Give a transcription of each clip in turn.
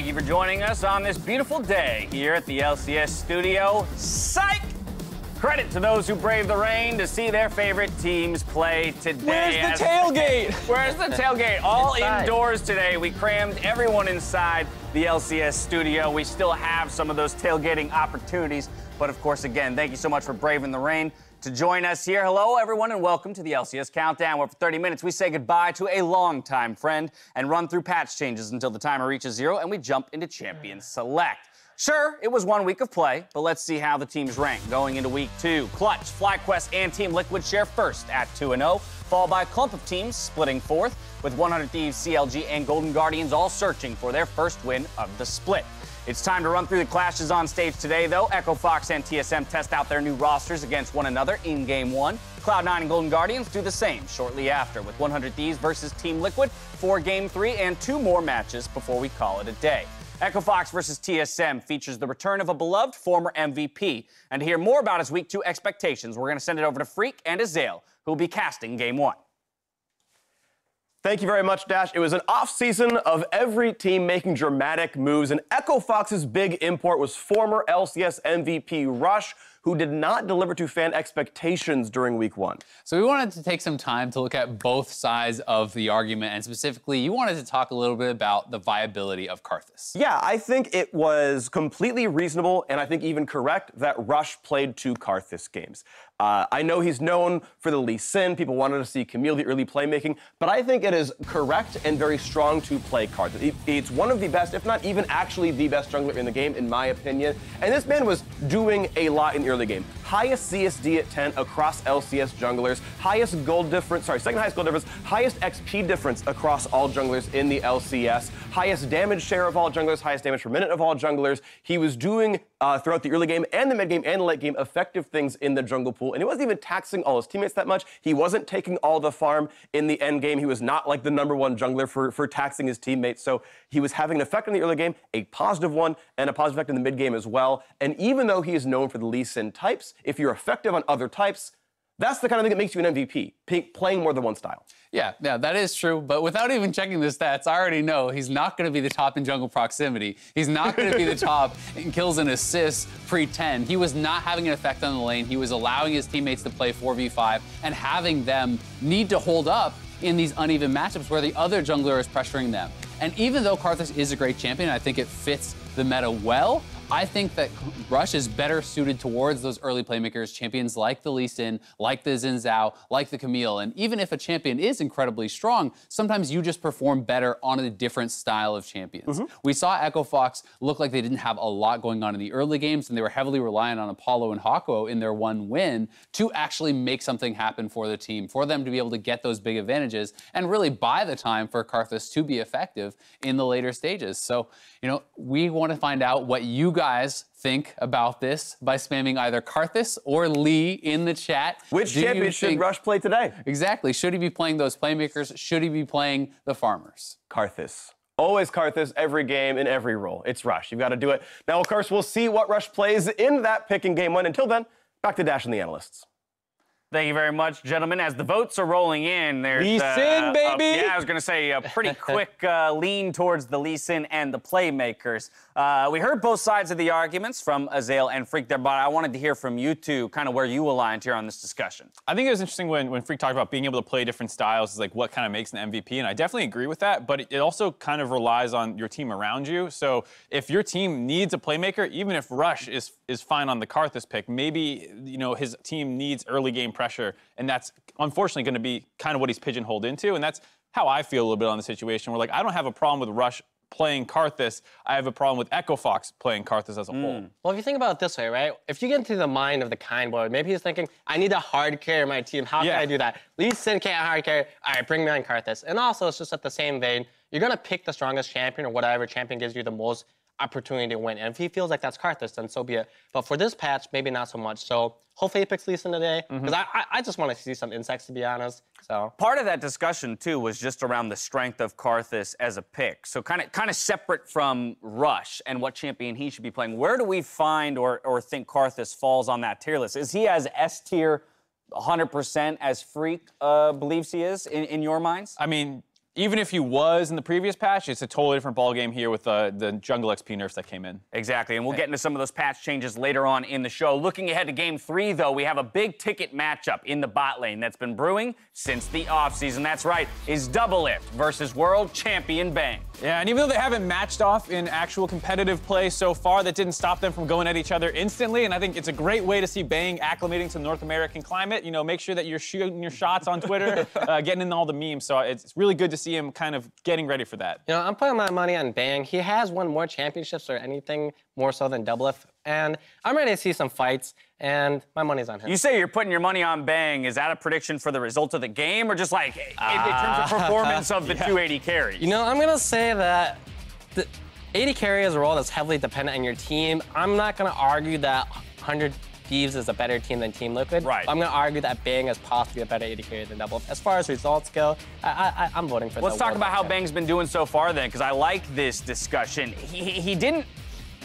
Thank you for joining us on this beautiful day here at the LCS studio. Psych! Credit to those who braved the rain to see their favorite teams play today. Where's the tailgate? Where's the tailgate? All indoors today. We crammed everyone inside the LCS studio. We still have some of those tailgating opportunities. But of course, again, thank you so much for braving the rain to join us here. Hello, everyone, and welcome to the LCS Countdown, where for 30 minutes we say goodbye to a longtime friend and run through patch changes until the timer reaches 0 and we jump into Champion Select. Sure, it was 1 week of play, but let's see how the teams rank going into week 2. Clutch, FlyQuest, and Team Liquid share first at 2-0, followed by a clump of teams splitting fourth, with 100 Thieves, CLG, and Golden Guardians all searching for their first win of the split. It's time to run through the clashes on stage today, though. Echo Fox and TSM test out their new rosters against one another in Game 1. Cloud9 and Golden Guardians do the same shortly after, with 100 Thieves versus Team Liquid for Game 3 and 2 more matches before we call it a day. Echo Fox versus TSM features the return of a beloved former MVP. And to hear more about his Week 2 expectations, we're going to send it over to Freak and Azael, who will be casting Game 1. Thank you very much, Dash. It was an off-season of every team making dramatic moves, and Echo Fox's big import was former LCS MVP Rush, who did not deliver to fan expectations during Week 1. So we wanted to take some time to look at both sides of the argument, and specifically, you wanted to talk a little bit about the viability of Karthus. Yeah, I think it was completely reasonable, and I think even correct, that Rush played 2 Karthus games. I know he's known for the Lee Sin. People wanted to see Camille, the early playmaking, but I think it is correct and very strong to play Karthus. It's one of the best, if not even actually the best jungler in the game, in my opinion. And this man was doing a lot in the early game. Highest CSD at 10 across LCS junglers, highest gold difference, second highest gold difference, highest XP difference across all junglers in the LCS, highest damage share of all junglers, highest damage per minute of all junglers. He was doing, throughout the early game and the mid game and the late game, effective things in the jungle pool, and he wasn't even taxing all his teammates that much. He wasn't taking all the farm in the end game. He was not like the #1 jungler for taxing his teammates, so he was having an effect in the early game, a positive one, and a positive effect in the mid game as well. And even though he is known for the Lee Sin types, if you're effective on other types, that's the kind of thing that makes you an MVP, playing more than one style. Yeah, that is true, but without even checking the stats, I already know he's not going to be the top in jungle proximity. He's not going to be the top in kills and assists pre-10. He was not having an effect on the lane. He was allowing his teammates to play 4v5 and having them need to hold up in these uneven matchups where the other jungler is pressuring them. And even though Karthus is a great champion, I think it fits the meta well, I think that Rush is better suited towards those early playmakers, champions like the Lee Sin, like the Xin Zhao, like the Camille. And even if a champion is incredibly strong, sometimes you just perform better on a different style of champions. We saw Echo Fox look like they didn't have a lot going on in the early games, and they were heavily reliant on Apollo and Hakuo in their one win to actually make something happen for the team, for them to be able to get those big advantages and really buy the time for Karthus to be effective in the later stages. So, you know, we want to find out what you guys think about this by spamming either Karthus or Lee in the chat. Which champion should Rush play today? Exactly. Should he be playing those playmakers? Should he be playing the farmers? Karthus. Always Karthus, every game, in every role. It's Rush. You've got to do it. Now, of course, we'll see what Rush plays in that pick in Game 1. Until then, back to Dash and the analysts. Thank you very much, gentlemen. As the votes are rolling in, there's Lee Sin, baby! Yeah, I was going to say a pretty quick lean towards the Lee Sin and the playmakers. We heard both sides of the arguments from Azael and Freak there, but I wanted to hear from you two kind of where you aligned here on this discussion. I think it was interesting when Freak talked about being able to play different styles, is like what kind of makes an MVP, and I definitely agree with that, but it also kind of relies on your team around you. So if your team needs a playmaker, even if Rush is fine on the Karthus pick, maybe, you know, his team needs early game pressure, and that's unfortunately going to be kind of what he's pigeonholed into, and that's how I feel a little bit on the situation, where like I don't have a problem with Rush playing Karthus. I have a problem with Echo Fox playing Karthus as a whole. Well, if you think about it this way, right? If you get into the mind of the kind boy, maybe he's thinking, I need to hard carry my team. How can I do that? Lee Sin can't hard carry. All right, bring me on Karthus. And also, it's just at the same vein, you're going to pick the strongest champion or whatever champion gives you the most opportunity to win. And if he feels like that's Karthus, then so be it. But for this patch, maybe not so much. So hopefully he picks Lee Sin today, because I just want to see some insects, to be honest. So part of that discussion too was just around the strength of Karthus as a pick. So kind of separate from Rush and what champion he should be playing. Where do we find or think Karthus falls on that tier list? Is he as S tier 100% as Freak believes he is in your minds? I mean, even if he was in the previous patch, it's a totally different ballgame here with the jungle XP nerfs that came in. Exactly, and we'll get into some of those patch changes later on in the show. Looking ahead to Game 3, though, we have a big-ticket matchup in the bot lane that's been brewing since the offseason. That's right, is Doublelift versus world champion Bang. Yeah, and even though they haven't matched off in actual competitive play so far, that didn't stop them from going at each other instantly, and I think it's a great way to see Bang acclimating to the North American climate. You know, make sure that you're shooting your shots on Twitter, getting in all the memes, so it's really good to see him kind of getting ready for that. You know, I'm putting my money on Bang. He has won more championships or anything more so than Doublelift, and I'm ready to see some fights, and my money's on him. You say you're putting your money on Bang. Is that a prediction for the result of the game, or just like in terms of performance of the 280 carries? You know, I'm gonna say that the 80 carry is a role that's heavily dependent on your team. I'm not gonna argue that 100 Thieves is a better team than Team Liquid. Right. I'm gonna argue that Bang is possibly a better 80 carry than Doublelift. As far as results go, I'm voting for. Let's talk about how Bang's been doing so far then, because I like this discussion. He didn't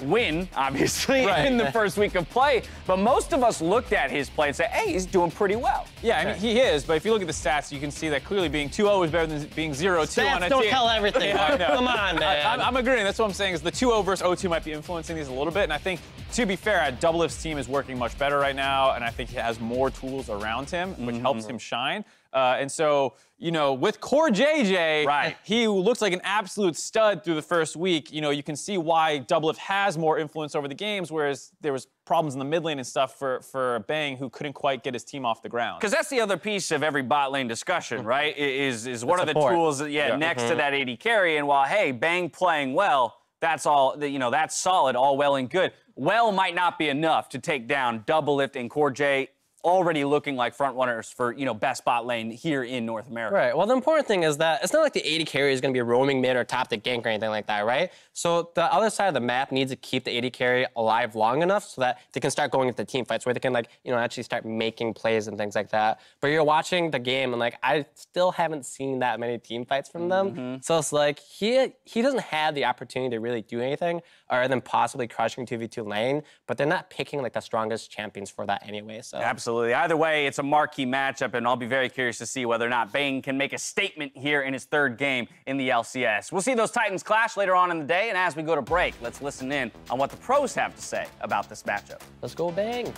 win, obviously, in the first week of play, but most of us looked at his play and said, hey, he's doing pretty well. Yeah, I mean, he is, but if you look at the stats, you can see that clearly being 2-0 is better than being 0-2 on a Stats team. don't tell everything. Yeah, Come on, man. I'm agreeing. That's what I'm saying is the 2-0 versus 0-2 might be influencing these a little bit, and I think, to be fair, Doublelift's team is working much better right now, and I think he has more tools around him, which helps him shine. And so, you know, with Core JJ, he looks like an absolute stud through the first week. You know, you can see why Doublelift has more influence over the games, whereas there was problems in the mid lane and stuff for Bang, who couldn't quite get his team off the ground. Because that's the other piece of every bot lane discussion, right? Is what are the tools, next to that 80 carry? And while, hey, Bang playing well, that's all, you know, that's solid, all well and good. Well might not be enough to take down Doublelift and Core J, already looking like front runners for, you know, best bot lane here in North America. Right. Well, the important thing is that it's not like the 80 carry is going to be roaming mid or top the gank or anything like that, right? So the other side of the map needs to keep the 80 carry alive long enough so that they can start going into team fights where they can, like, you know, actually start making plays and things like that. But you're watching the game and, like, I still haven't seen that many team fights from them. So it's like he doesn't have the opportunity to really do anything other than possibly crushing 2v2 lane, but they're not picking, like, the strongest champions for that anyway, so. Absolutely. Either way, it's a marquee matchup, and I'll be very curious to see whether or not Bang can make a statement here in his third game in the LCS. We'll see those Titans clash later on in the day, and as we go to break, let's listen in on what the pros have to say about this matchup. Let's go Bang.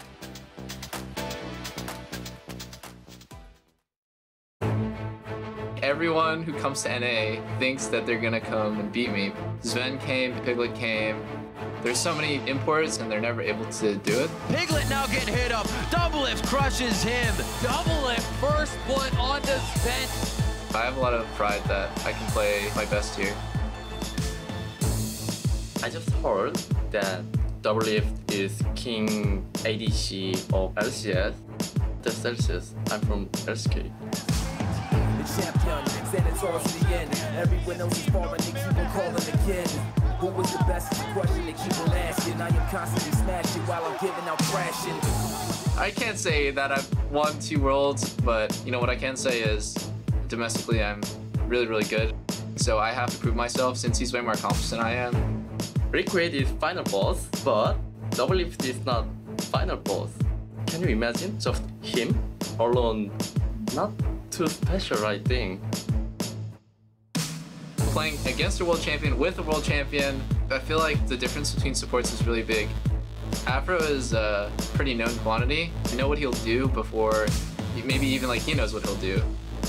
Everyone who comes to NA thinks that they're gonna come and beat me. Sven came, Piglet came. There's so many imports and they're never able to do it. Piglet now getting hit up. Doublelift crushes him. Doublelift first blood on the Sven. I have a lot of pride that I can play my best here. I just heard that Doublelift is King ADC of LCS. That's Celsius. I'm from LCK. The champion, then it's all to the end. Everyone else is falling, they keep on calling again. Who was the best? Is the question they keep on asking. I am constantly smashing while I'm giving out crashing. I can't say that I've won 2 worlds, but you know what I can say is domestically I'm really, really good. So I have to prove myself since he's way more accomplished than I am. Recreate is final boss, but Doublelift is not final boss. Can you imagine just him alone? Not too special, I think. Playing against a world champion, with a world champion, I feel like the difference between supports is really big. Afro is a pretty known quantity. You know what he'll do before, maybe even like he knows what he'll do.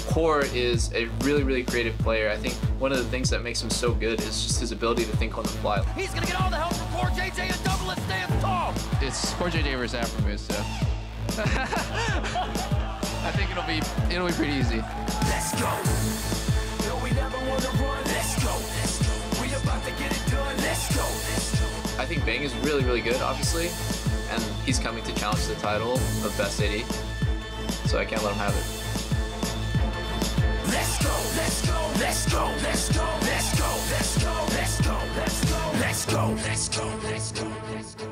Core is a really, really creative player. I think one of the things that makes him so good is just his ability to think on the fly. He's gonna get all the help from Core JJ and Doublelift stands tall. It's Core JJ versus Afro Moose, so. I think it'll be pretty easy. Let's go. No, we never wanna run. Let's go. We about to get it done. Let's go. I think Bang is really, really good, obviously, and he's coming to challenge the title of Best 80, so I can't let him have it. Let's go. Let's go. Let's go. Let's go. Let's go. Let's go. Let's go. Let's go. Let's go. Let's go. Let's go. Let's go.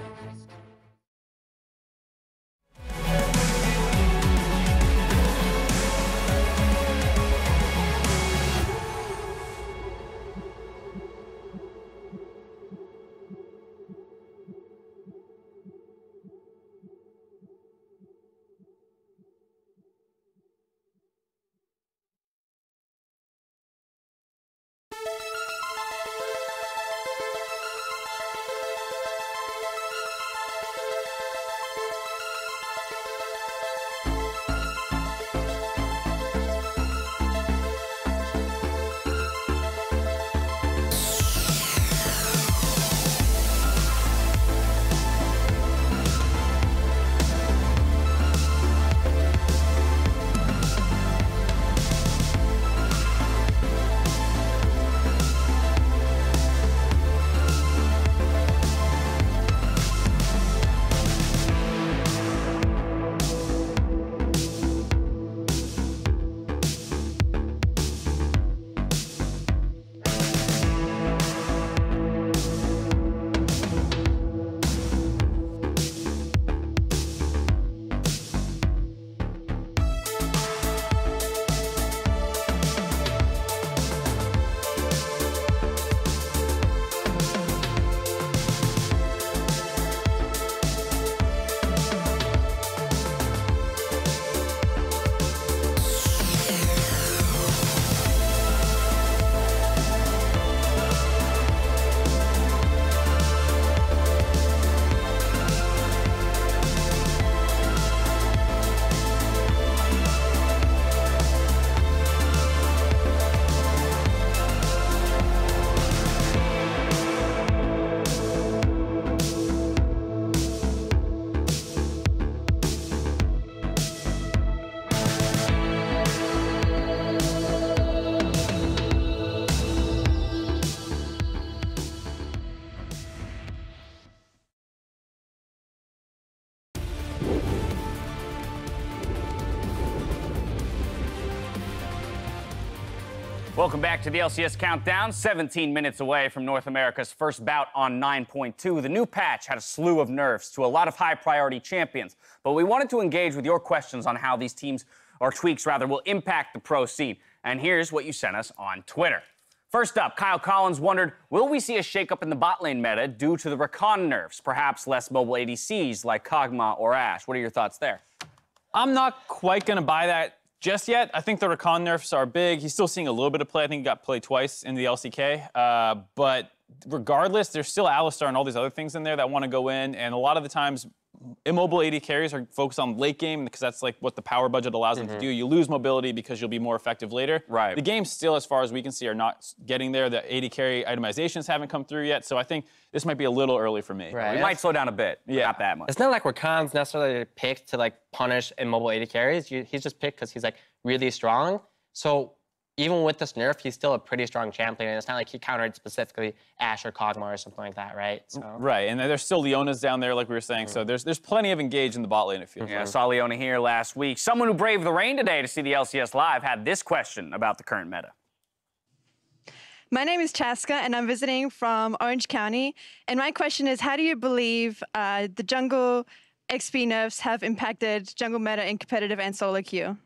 Welcome back to the LCS Countdown. 17 minutes away from North America's first bout on 9.2. The new patch had a slew of nerfs to a lot of high-priority champions, but we wanted to engage with your questions on how these teams, or tweaks rather, will impact the pro scene. And here's what you sent us on Twitter. First up, Kyle Collins wondered, will we see a shakeup in the bot lane meta due to the Rakan nerfs, perhaps less mobile ADCs like Kog'Maw or Ashe? What are your thoughts there? I'm not quite going to buy that just yet. I think the Rakan nerfs are big. He's still seeing a little bit of play. I think he got played twice in the LCK. But regardless, there's still Alistar and all these other things in there that want to go in. And a lot of the times, immobile AD carries are focused on late game because that's like what the power budget allows them to do. You lose mobility because you'll be more effective later. Right. The games still, as far as we can see, are not getting there. The AD carry itemizations haven't come through yet. So I think this might be a little early for me. Right. We might slow down a bit. Yeah. Not that much. It's not like Rakan's necessarily picked to like punish immobile AD carries. He's just picked because he's like really strong. So even with this nerf, he's still a pretty strong champion, and it's not like he countered specifically Ashe or Kog'Maw or something like that, right? So. Right, and there's still Leona's down there, like we were saying, so there's plenty of engage in the bot lane, it feels. Yeah, I saw Leona here last week. Someone who braved the rain today to see the LCS live had this question about the current meta. My name is Chaska, and I'm visiting from Orange County. And my question is, how do you believe the jungle XP nerfs have impacted jungle meta in competitive and solo queue?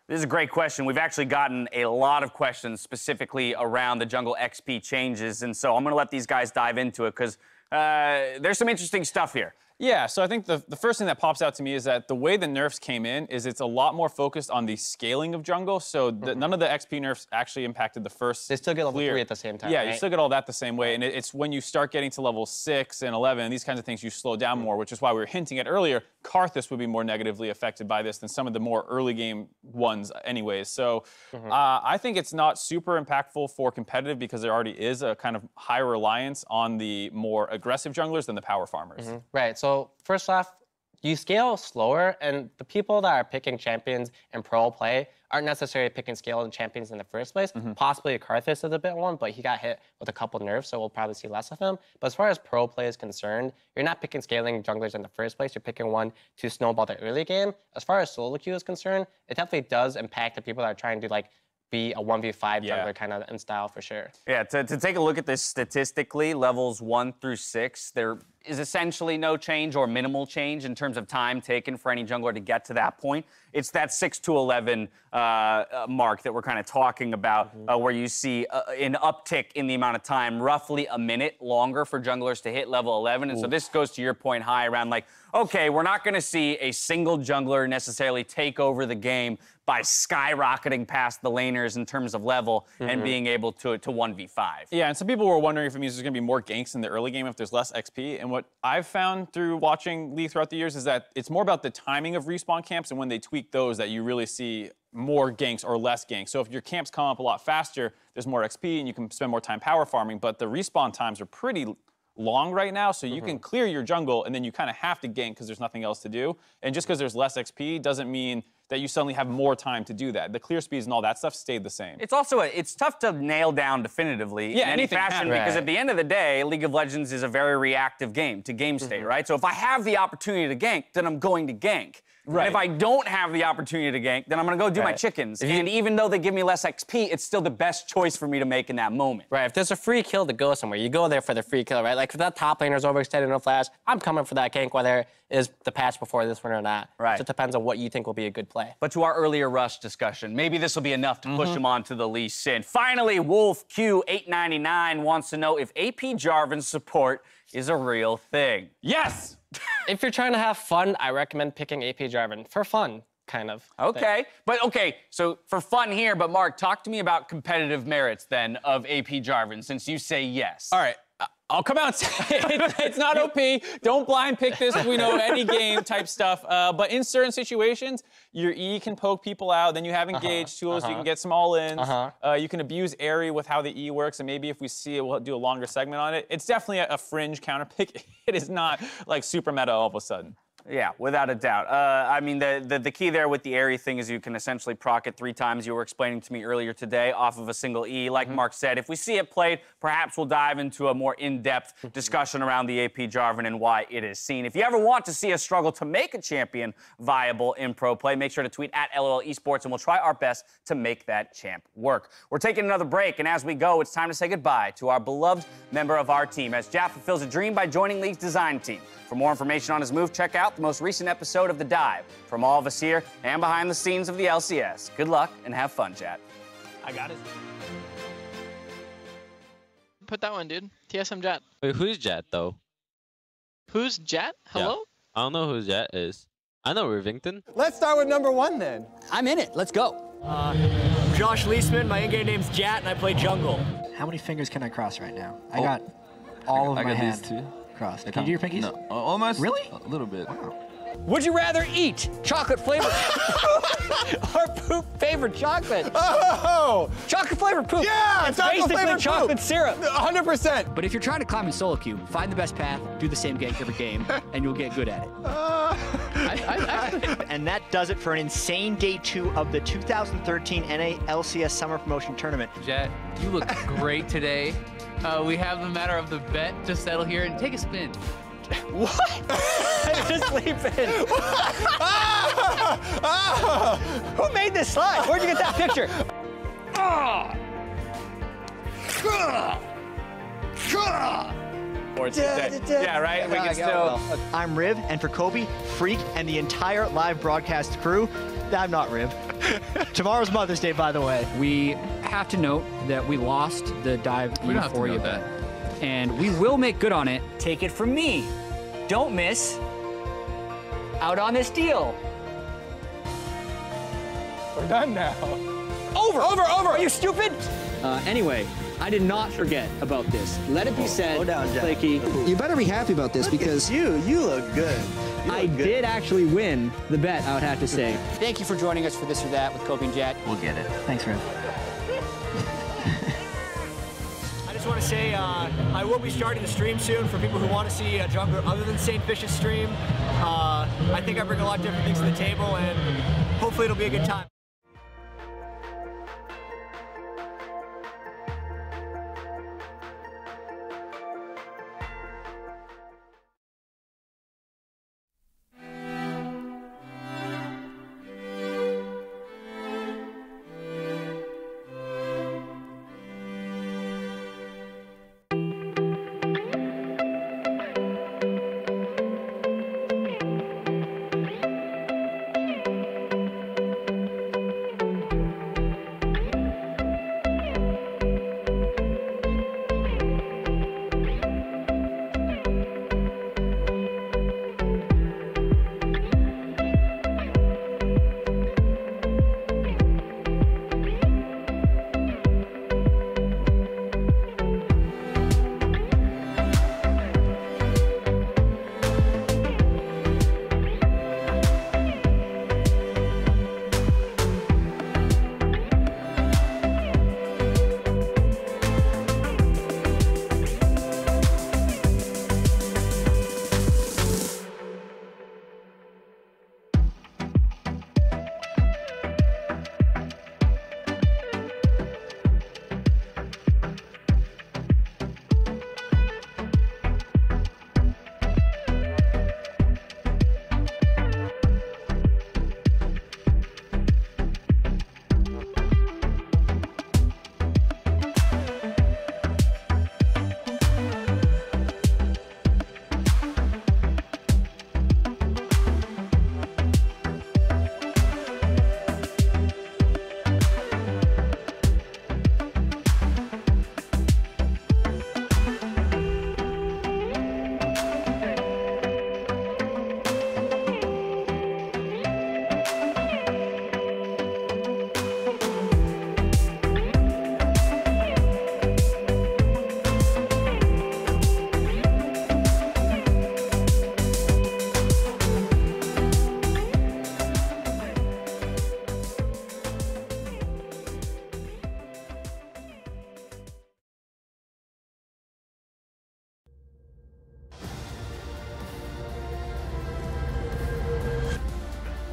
This is a great question. We've actually gotten a lot of questions specifically around the jungle XP changes, and so I'm going to let these guys dive into it because there's some interesting stuff here. Yeah, so I think the first thing that pops out to me is that the way the nerfs came in is it's a lot more focused on the scaling of jungle, so none of the XP nerfs actually impacted the first. They still get level 3 at the same time, Yeah, right? you still get all that the same way, and it's when you start getting to level 6 and 11, and these kinds of things, you slow down more, which is why we were hinting at earlier, Karthus would be more negatively affected by this than some of the more early game ones anyways. So I think it's not super impactful for competitive because there already is a kind of high reliance on the more aggressive junglers than the power farmers. Right, so first off, you scale slower, and the people that are picking champions in pro play aren't necessarily picking scale champions in the first place. Possibly Karthus is a bit one, but he got hit with a couple nerfs, so we'll probably see less of him. But as far as pro play is concerned, you're not picking scaling junglers in the first place. You're picking one to snowball the early game. As far as solo queue is concerned, it definitely does impact the people that are trying to like be a 1v5 jungler kind of in style for sure. Yeah, to take a look at this statistically, levels 1 through 6, there is essentially no change or minimal change in terms of time taken for any jungler to get to that point. It's that 6 to 11 mark that we're kind of talking about, where you see an uptick in the amount of time, roughly a minute longer for junglers to hit level 11. And so this goes to your point high around like, okay, we're not going to see a single jungler necessarily take over the game by skyrocketing past the laners in terms of level and being able to 1v5. Yeah, and some people were wondering if it means there's going to be more ganks in the early game if there's less XP. And what I've found through watching League throughout the years is that it's more about the timing of respawn camps and when they tweak those that you really see more ganks or less ganks. So if your camps come up a lot faster, there's more XP and you can spend more time power farming, but the respawn times are pretty long right now, so you can clear your jungle and then you kind of have to gank because there's nothing else to do. And just because there's less XP doesn't mean that you suddenly have more time to do that. The clear speeds and all that stuff stayed the same. It's also, it's tough to nail down definitively in any fashion because at the end of the day, League of Legends is a very reactive game to game state, right? So if I have the opportunity to gank, then I'm going to gank. Right. And if I don't have the opportunity to gank, then I'm going to go do my chickens. And even though they give me less XP, it's still the best choice for me to make in that moment. Right, if there's a free kill to go somewhere, you go there for the free kill, right? Like if that top laner's overextended in a flash, I'm coming for that gank, whether it is the patch before this one or not. Right. It just depends on what you think will be a good play. But to our earlier Rush discussion, maybe this will be enough to push him on to the Lee Sin. Finally, Wolf Q899 wants to know if AP Jarvan's support is a real thing. Yes! If you're trying to have fun, I recommend picking AP Jarvan for fun, kind of. Okay, so for fun here, but Mark, talk to me about competitive merits then of AP Jarvan, since you say yes. All right. I'll come out and say it's not OP. Don't blind pick this, we know, any game type stuff. But in certain situations, your E can poke people out. Then you have engage tools. You can get some all-ins. You can abuse Airy with how the E works. And maybe if we see it, we'll do a longer segment on it. It's definitely a fringe counter pick. It is not like super meta all of a sudden. Yeah, without a doubt. I mean, the key there with the Aerie thing is you can essentially proc it 3 times. You were explaining to me earlier today off of a single E. Like Mark said, if we see it played, perhaps we'll dive into a more in-depth discussion around the AP Jarvan and why it is seen. If you ever want to see us struggle to make a champion viable in pro play, make sure to tweet at LOL Esports, and we'll try our best to make that champ work. We're taking another break, and as we go, it's time to say goodbye to our beloved member of our team, as Jatt fulfills a dream by joining League's design team. For more information on his move, check out the most recent episode of The Dive. From all of us here and behind the scenes of the LCS, good luck and have fun, Jatt. I got it. Put that one, dude. TSM Jatt. Wait, who's Jatt, though? Who's Jatt? Hello? Yeah. I don't know who Jatt is. I know Rivington. Let's start with number 1, then. I'm in it. Let's go. Josh Leisman. My in-game name's Jatt, and I play jungle. How many fingers can I cross right now? I got all of my hands crossed. Can you do your pinkies? No, almost. Really? A little bit. Wow. Would you rather eat chocolate flavored or poop flavored chocolate? Oh! Chocolate flavored poop. Yeah, it's chocolate basically flavored chocolate poop. syrup. 100%. But if you're trying to climb in solo queue, find the best path, do the same gank every game, and you'll get good at it. And that does it for an insane day 2 of the 2013 NA LCS Summer Promotion Tournament. Jatt, you look great today. We have the matter of the bet to settle here, and take a spin. What? Just leave it. Who made this slide? Where'd you get that picture? Yeah, right? We can still... I'm Riv, and for Kobe, Freak, and the entire live broadcast crew, I'm not Riv. Tomorrow's Mother's Day, by the way. We have to note that we lost the dive We don't have to euphoria note bet. that. And we will make good on it. Take it from me. Don't miss out on this deal. We're done now. Over! Are you stupid? Anyway, I did not forget about this. Let it be said, Slow down, Jatt. Flaky. You better be happy about this because You look good. I did actually win the bet, I would have to say. Thank you for joining us for This or That with Kobe and Jatt. We'll get it. Thanks, Riv. I just want to say I will be starting the stream soon for people who want to see a jungler other than St. Fish's stream. I think I bring a lot of different things to the table, and hopefully it'll be a good time.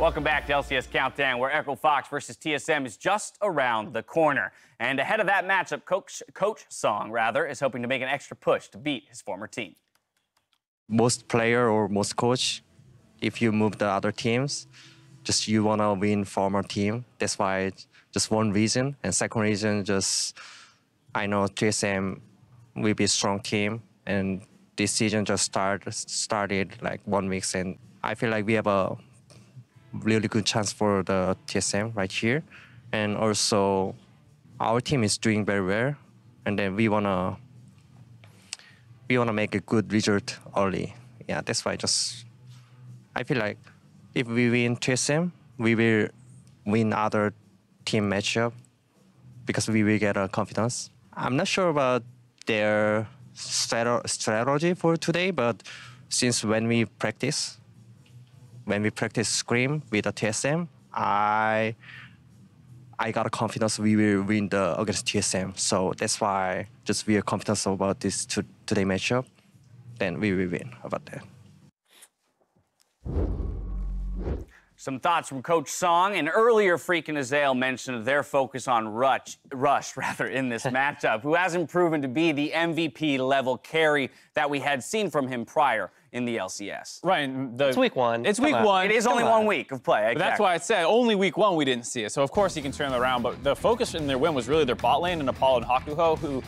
Welcome back to LCS Countdown, where Echo Fox versus TSM is just around the corner. And ahead of that matchup, Coach Song, is hoping to make an extra push to beat his former team. Most player or most coach, if you move the other teams, just you want to win former team. That's why just one reason. And second reason, just I know TSM will be a strong team. And this season just started like 1 week. And I feel like we have a really good chance for the TSM right here. And also our team is doing very well. And then we wanna make a good result early. Yeah, that's why I feel like if we win TSM, we will win other team matchup because we will get a confidence. I'm not sure about their strategy for today, but since when we practice Scream with the TSM, I got a confidence we will win against TSM. So that's why we are confident about this today matchup. Then we will win about that. Some thoughts from Coach Song, and earlier Freak and Azael mentioned their focus on Rush in this matchup, who hasn't proven to be the MVP level carry that we had seen from him prior in the LCS. Right. It's week 1. It's week 1. It is only 1 week of play. Exactly. But that's why I said only week 1 we didn't see it. So of course he can turn it around. But the focus in their win was really their bot lane and Apollo and Hakuho, who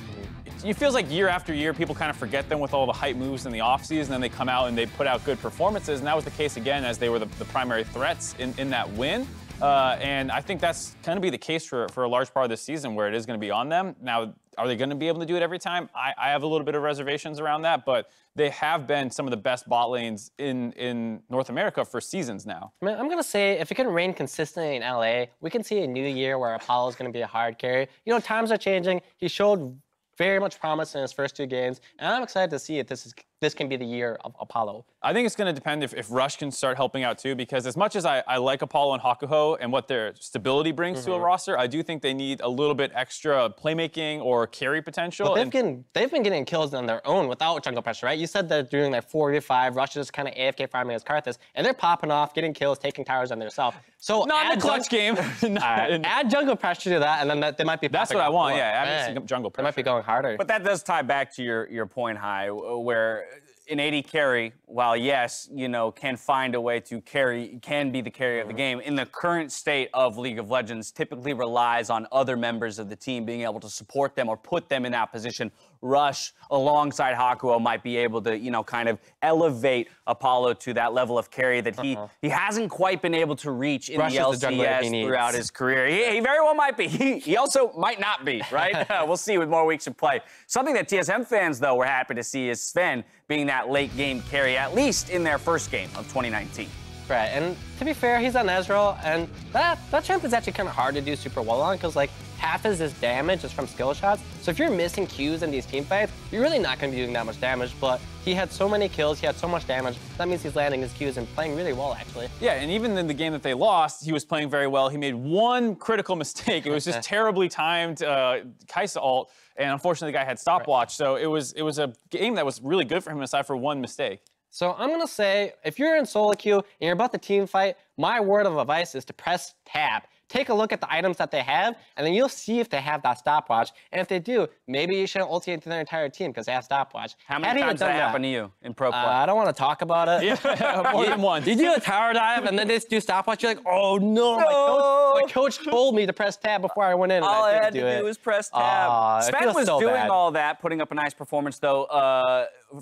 it feels like year after year people kind of forget them with all the hype moves in the offseason, and then they come out and they put out good performances. And that was the case again as they were the primary threats in that win. And I think that's going to be the case for a large part of this season, where it is going to be on them. Now, are they going to be able to do it every time? I have a little bit of reservations around that, but they have been some of the best bot lanes in North America for seasons now. I'm going to say if it can reign consistently in LA, we can see a new year where Apollo is going to be a hard carry. You know, times are changing. He showed very much promise in his first 2 games, and I'm excited to see if this can be the year of Apollo. I think it's going to depend if Rush can start helping out too, because as much as I like Apollo and Hakuho and what their stability brings to a roster, I do think they need a little bit extra playmaking or carry potential. But they've been getting kills on their own without jungle pressure, right? You said they're doing like 4v5, Rush is kind of AFK farming as Karthus, and they're popping off, getting kills, taking towers on themselves. So not in a clutch game. Add jungle pressure to that, and then they might be. That's what I want. Yeah, add some jungle pressure. They might be going harder. But that does tie back to your point, High, where an AD carry, while yes, you know, can find a way to carry, can be the carry of the game, in the current state of League of Legends, typically relies on other members of the team being able to support them or put them in that position. Rush, alongside Hakuho, might be able to, you know, kind of elevate Apollo to that level of carry that he hasn't quite been able to reach in Rush the LCS throughout his career. He very well might be. He also might not be, right? We'll see with more weeks of play. Something that TSM fans, though, were happy to see is Sven being that late game carry, at least in their first game of 2019. Right, and to be fair, he's on Ezreal, and that champ is actually kind of hard to do super well on, because like half of his damage is from skill shots. So if you're missing Qs in these team fights, you're really not going to be doing that much damage. But he had so many kills, he had so much damage. That means he's landing his Qs and playing really well, actually. Yeah, and even in the game that they lost, he was playing very well. He made one critical mistake. It was just terribly timed Kai'Sa ult, and unfortunately the guy had stopwatch. So it was a game that was really good for him aside from one mistake. So I'm going to say, if you're in solo queue and you're about the team fight, my word of advice is to press tab. Take a look at the items that they have, and then you'll see if they have that stopwatch. And if they do, maybe you shouldn't ulti into their entire team because they have stopwatch. How many times did that happen to you in pro play? I don't want to talk about it. Yeah, more than once. You do a tower dive, and then they just do stopwatch. You're like, oh no, my coach told me to press tab before I went in. All I had to do was press tab. Sven was doing all that, putting up a nice performance, though,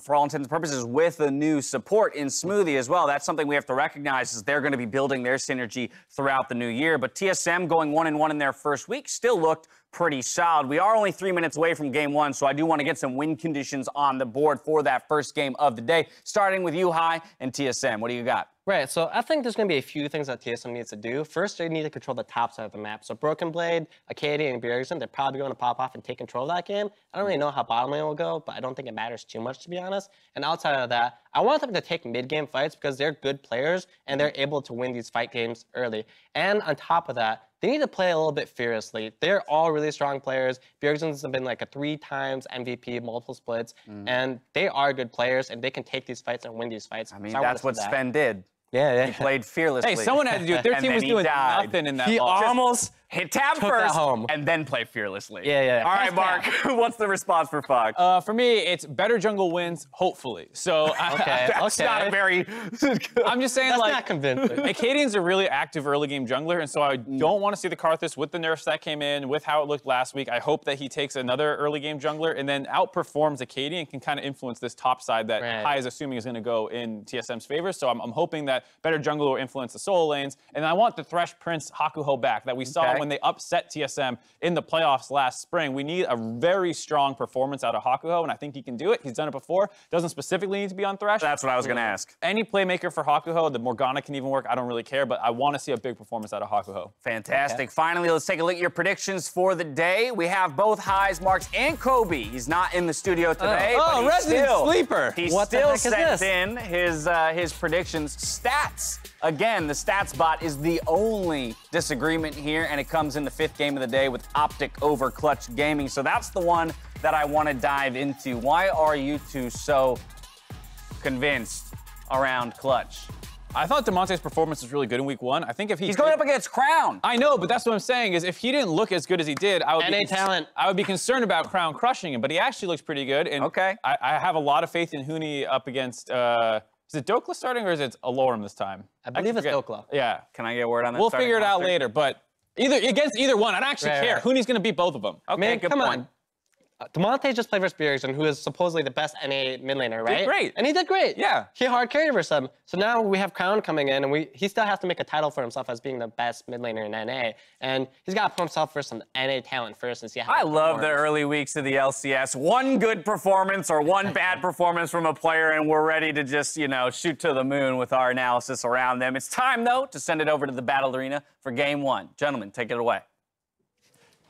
for all intents and purposes, with a new support in Smoothie as well. That's something we have to recognize, is they're going to be building their synergy throughout the new year. But TSM going 1-1 in their first week still looked pretty solid. We are only 3 minutes away from game 1, so I do want to get some win conditions on the board for that first game of the day, starting with you, High, and TSM. What do you got? Right, so I think there's going to be a few things that TSM needs to do. First, they need to control the top side of the map. So Broken Blade, Acadia, and Bjergsen, they're probably going to pop off and take control of that game. I don't really know how bottom lane will go, but I don't think it matters too much, to be honest. And outside of that, I want them to take mid-game fights because they're good players and they're able to win these fight games early. And on top of that, they need to play a little bit fearlessly. They're all really strong players. Bjergsen's been like a 3 times MVP, multiple splits, and they are good players, and they can take these fights and win these fights. I mean, that's what Sven did. Yeah. He played fearlessly. Hey, someone had to do it. Their And team then was he doing died. nothing in that He loss. almost hit tab Took that first home. and then play fearlessly. Yeah. All right, Mark, what's the response for Fox? For me, it's better jungle wins, hopefully. So That's not a very... I'm just saying, That's like, not convincing. Acadian's a really active early game jungler, and so I don't want to see the Karthus with the nerfs that came in, with how it looked last week. I hope that he takes another early game jungler and then outperforms Acadian and can kind of influence this top side that High is assuming is going to go in TSM's favor. So I'm hoping that better jungler will influence the solo lanes. And I want the Thresh Prince Hakuho back that we saw when they upset TSM in the playoffs last spring. We need a very strong performance out of Hakuho, and I think he can do it. He's done it before. Doesn't specifically need to be on Thresh. That's what I was going to ask. Any playmaker for Hakuho, the Morgana can even work. I don't really care, but I want to see a big performance out of Hakuho. Fantastic. Finally, let's take a look at your predictions for the day. We have both Highs, Marks, and Kobe. He's not in the studio today, but resident sleeper. He What the still heck is sent this? in his predictions. Stats. Again, the stats bot is the only disagreement here, and it comes in the 5th game of the day with Optic over Clutch Gaming. So that's the one that I want to dive into. Why are you two so convinced around Clutch? I thought DeMonte's performance was really good in week 1. I think if he's going up against Crown. I know, but that's what I'm saying is if he didn't look as good as he did, I would be concerned about Crown crushing him. But he actually looks pretty good. And I have a lot of faith in Huni up against. Is it Dokla starting or is it Alorum this time? I believe it's Dokla. Yeah. Can I get word on that? We'll figure it out later, but against either one, I don't actually care. Huni's going to beat both of them. Okay, Man, good come point. on. DeMonte just played versus Bjergsen, who is supposedly the best NA mid laner, right? Did great. And he did great. Yeah. He hard carried versus him. So now we have Crown coming in, and he still has to make a title for himself as being the best mid laner in NA. And he's got to put himself versus some NA talent first and see how I love the early weeks of the LCS. One good performance or one bad performance from a player, and we're ready to just, shoot to the moon with our analysis around them. It's time, though, to send it over to the Battle Arena for Game 1. Gentlemen, take it away.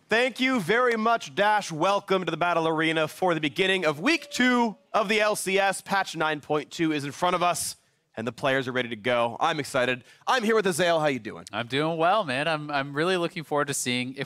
Thank you very much, Dash. Welcome to the Battle Arena for the beginning of Week 2 of the LCS. Patch 9.2 is in front of us, and the players are ready to go. I'm excited. I'm here with Azael. How you doing? I'm doing well, man. I'm really looking forward to seeing if